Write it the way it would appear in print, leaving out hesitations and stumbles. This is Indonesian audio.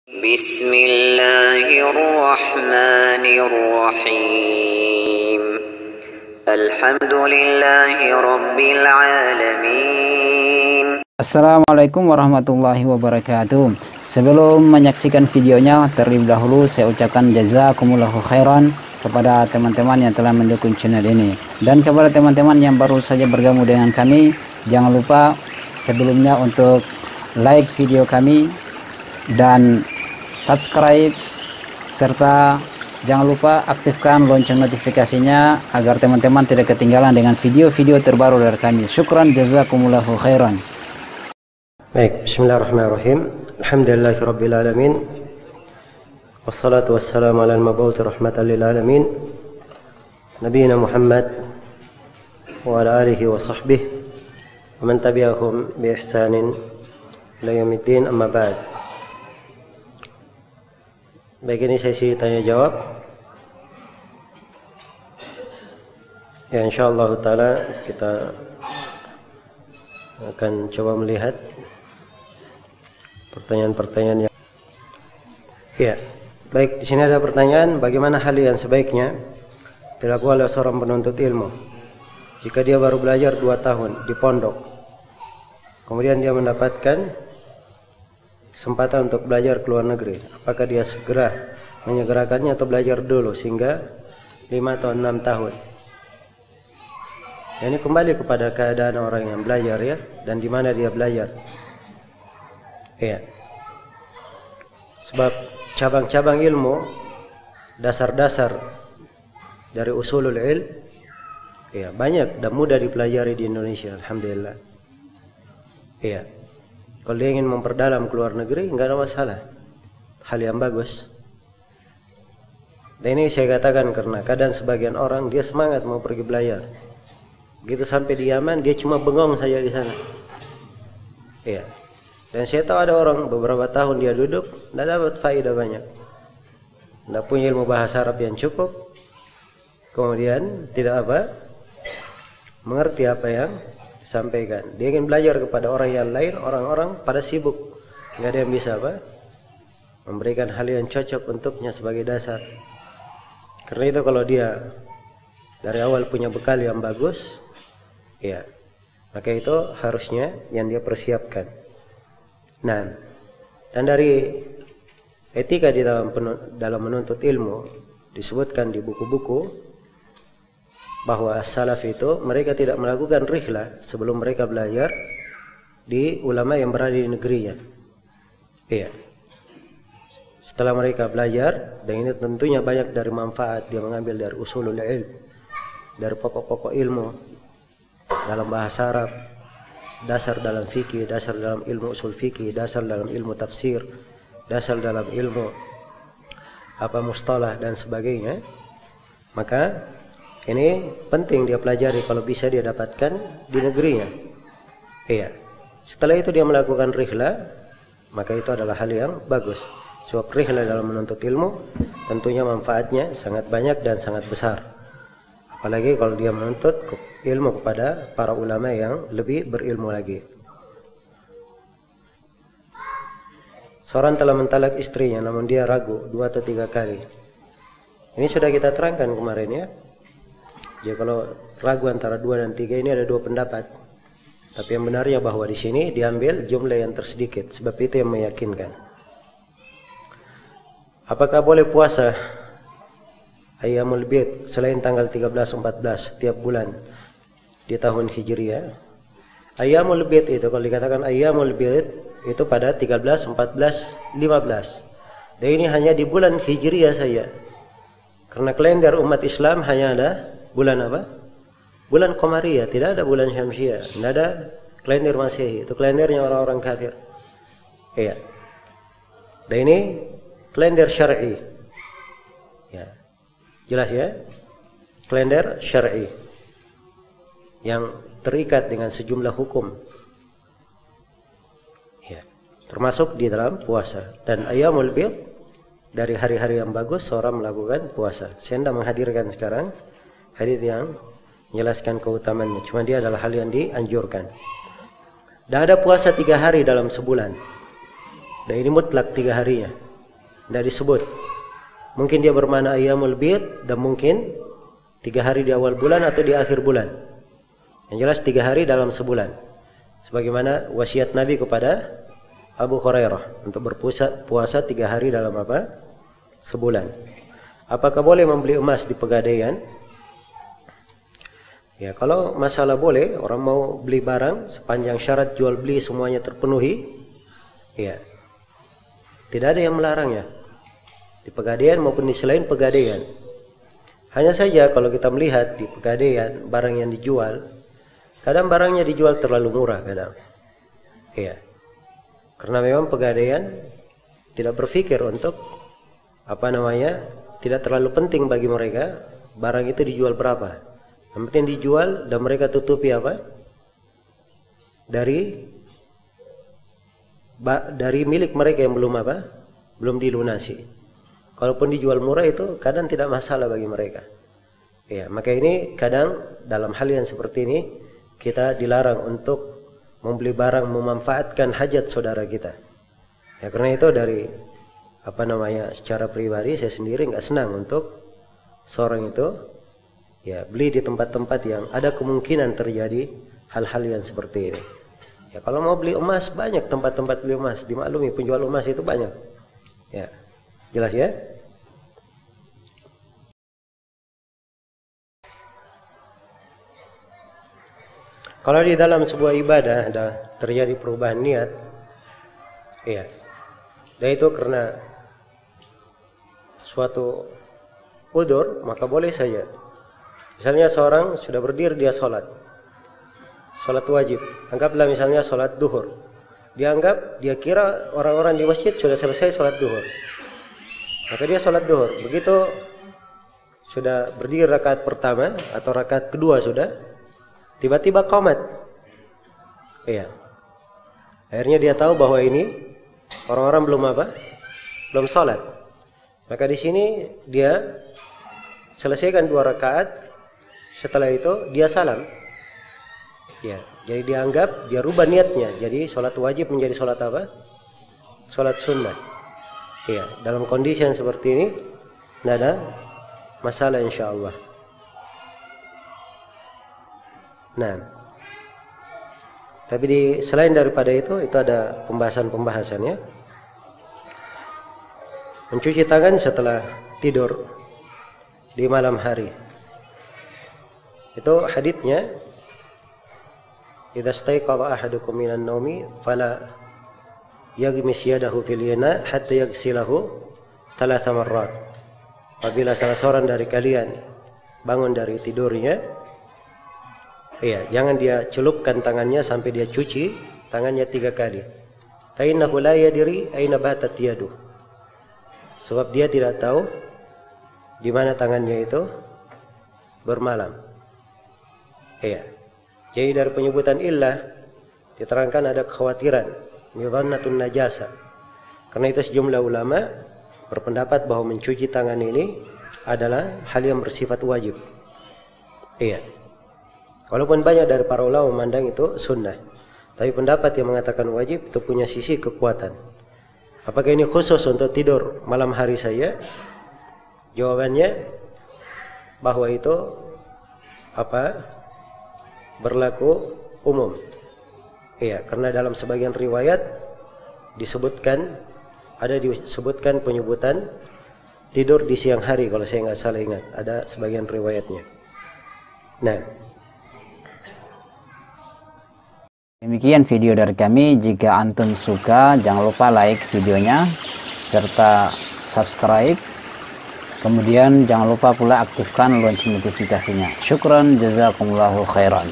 Bismillahirrahmanirrahim. Alhamdulillahirabbil alamin. Assalamualaikum warahmatullahi wabarakatuh. Sebelum menyaksikan videonya, terlebih dahulu saya ucapkan jazakumullahu khairan kepada teman-teman yang telah mendukung channel ini. Dan kepada teman-teman yang baru saja bergabung dengan kami, jangan lupa sebelumnya untuk like video kami dan subscribe, serta jangan lupa aktifkan lonceng notifikasinya agar teman-teman tidak ketinggalan dengan video-video terbaru dari kami. Syukran jazakumullahu khairan. Baik, bismillahirrahmanirrahim. Alhamdulillahirabbil alamin. Wassalatu wassalamu ala al-mab'uts rahmatan lil alamin. Nabiyina Muhammad wa ala alihi wa sahbihi wa man tabi'ahum bi ihsanin ila yaumiddin, amma ba'd. Baik, ini sesi tanya jawab. Ya, insyaallah taala kita akan coba melihat pertanyaan-pertanyaan yang ya. Baik, di sini ada pertanyaan, bagaimana hal yang sebaiknya dilakukan oleh seorang penuntut ilmu jika dia baru belajar 2 tahun di pondok, kemudian dia mendapatkan kesempatan untuk belajar ke luar negeri? Apakah dia segera menyegerakannya atau belajar dulu sehingga 5 atau 6 tahun? Ini kembali kepada keadaan orang yang belajar, ya, dan di mana dia belajar. Ya. Sebab cabang-cabang ilmu, dasar-dasar dari usulul ilm, ya, banyak dan mudah dipelajari di Indonesia, alhamdulillah. Ya. Kalau dia ingin memperdalam ke luar negeri, enggak ada masalah, hal yang bagus. Dan ini saya katakan karena kadang sebagian orang dia semangat mau pergi belajar, begitu sampai di Yaman dia cuma bengong saja di sana. Iya. Dan saya tahu ada orang beberapa tahun dia duduk, tidak dapat faedah banyak, tidak punya ilmu bahasa Arab yang cukup, kemudian tidak mengerti apa yang sampaikan. Dia ingin belajar kepada orang yang lain, orang-orang pada sibuk, nggak ada yang bisa memberikan hal yang cocok untuknya sebagai dasar. Karena itu kalau dia dari awal punya bekal yang bagus, ya, maka itu harusnya yang dia persiapkan. Nah, dan dari etika di dalam menuntut ilmu disebutkan di buku-buku bahwa salaf itu mereka tidak melakukan rihlah sebelum mereka belajar di ulama yang berada di negerinya. Iya. Setelah mereka belajar, dan ini tentunya banyak dari manfaat dia mengambil dari usulul ilm, dari pokok-pokok ilmu dalam bahasa Arab, dasar dalam fikih, dasar dalam ilmu usul fikih, dasar dalam ilmu tafsir, dasar dalam ilmu mustalah dan sebagainya. Maka ini penting dia pelajari kalau bisa dia dapatkan di negerinya. Iya. Setelah itu dia melakukan rihlah, maka itu adalah hal yang bagus. Sebab rihlah dalam menuntut ilmu tentunya manfaatnya sangat banyak dan sangat besar. Apalagi kalau dia menuntut ilmu kepada para ulama yang lebih berilmu lagi. Seorang telah mentalak istrinya namun dia ragu 2 atau 3 kali. Ini sudah kita terangkan kemarin, ya. Jadi kalau ragu antara 2 dan 3 ini ada 2 pendapat. Tapi yang benarnya bahwa di sini diambil jumlah yang tersedikit, sebab itu yang meyakinkan. Apakah boleh puasa Ayyamul Bid selain tanggal 13-14 tiap bulan di tahun Hijriah? Ayyamul Bid itu kalau dikatakan Ayyamul Bid itu pada 13, 14, 15. Dan ini hanya di bulan Hijriah saja. Karena kalender umat Islam hanya ada bulan bulan Qamariyah, tidak ada bulan Syamsiyah, tidak ada kalender Masehi, itu kalendernya orang-orang kafir. Iya. Dan ini kalender syar'i. Ya. Jelas, ya? Kalender syar'i yang terikat dengan sejumlah hukum. Ya. Termasuk di dalam puasa. Dan Ayyamul Bid dari hari-hari yang bagus seorang melakukan puasa. Saya tidak menghadirkan sekarang hadis yang menjelaskan keutamaannya, cuma dia adalah hal yang dianjurkan. Dan ada puasa 3 hari dalam sebulan, dan ini mutlak 3 harinya. tidak disebut. Mungkin dia bermakna ayyamul bid, dan mungkin 3 hari di awal bulan atau di akhir bulan. Yang jelas 3 hari dalam sebulan. Sebagaimana wasiat Nabi kepada Abu Hurairah untuk berpuasa 3 hari dalam apa? Sebulan. Apakah boleh membeli emas di Pegadaian? Ya, kalau masalah boleh, orang mau beli barang sepanjang syarat jual beli semuanya terpenuhi, ya, tidak ada yang melarangnya di Pegadaian maupun di selain Pegadaian. Hanya saja kalau kita melihat di Pegadaian barang yang dijual, kadang barangnya dijual terlalu murah kadang. Ya. Karena memang Pegadaian tidak berpikir untuk tidak terlalu penting bagi mereka barang itu dijual berapa. Yang penting dijual dan mereka tutupi dari milik mereka yang belum dilunasi. Kalaupun dijual murah itu kadang tidak masalah bagi mereka. Ya, maka ini kadang dalam hal yang seperti ini kita dilarang untuk membeli barang memanfaatkan hajat saudara kita. Ya, karena itu dari secara pribadi saya sendiri nggak senang untuk seorang itu ya beli di tempat-tempat yang ada kemungkinan terjadi hal-hal yang seperti ini. Ya, kalau mau beli emas banyak tempat-tempat beli emas, dimaklumi penjual emas itu banyak. Ya, jelas ya? Kalau di dalam sebuah ibadah ada terjadi perubahan niat, ya, dan itu karena suatu udzur, maka boleh saja. Misalnya seorang sudah berdiri dia sholat wajib, anggaplah misalnya sholat duhur, dia kira orang-orang di masjid sudah selesai sholat duhur, maka dia sholat duhur. Begitu sudah berdiri rakaat pertama atau rakaat kedua sudah, tiba-tiba qomat. Iya. Akhirnya dia tahu bahwa ini orang-orang belum sholat. Maka di sini dia selesaikan 2 rakaat. Setelah itu dia salam. Ya, jadi dia rubah niatnya. Jadi sholat wajib menjadi sholat apa? Sholat sunnah. Ya, dalam kondisi yang seperti ini tidak ada masalah insyaallah. Nah, tapi selain daripada itu ada pembahasan-pembahasannya. Mencuci tangan setelah tidur di malam hari. Itu haditsnya, idza staiqadha ahadukum minan naumi fala yaghmis yadahu fil ina hatta yaghsilahu 3 marrat. Apabila salah seorang dari kalian bangun dari tidurnya, jangan dia celupkan tangannya sampai dia cuci tangannya 3 kali. Fa innahu la yadri aina batat yaduh. Sebab dia tidak tahu di mana tangannya itu bermalam. Jadi dari penyebutan illah diterangkan ada kekhawatiran midhannatun najasa. Karena itu sejumlah ulama berpendapat bahwa mencuci tangan ini adalah hal yang bersifat wajib. Walaupun banyak dari para ulama memandang itu sunnah, tapi pendapat yang mengatakan wajib itu punya sisi kekuatan. Apakah ini khusus untuk tidur malam hari saja? Jawabannya bahwa itu berlaku umum. Karena dalam sebagian riwayat disebutkan penyebutan tidur di siang hari, kalau saya nggak salah ingat, ada sebagian riwayatnya. Nah, demikian video dari kami. Jika antum suka, jangan lupa like videonya serta subscribe. Kemudian jangan lupa pula aktifkan lonceng notifikasinya. Syukran, jazakumullahu khairan.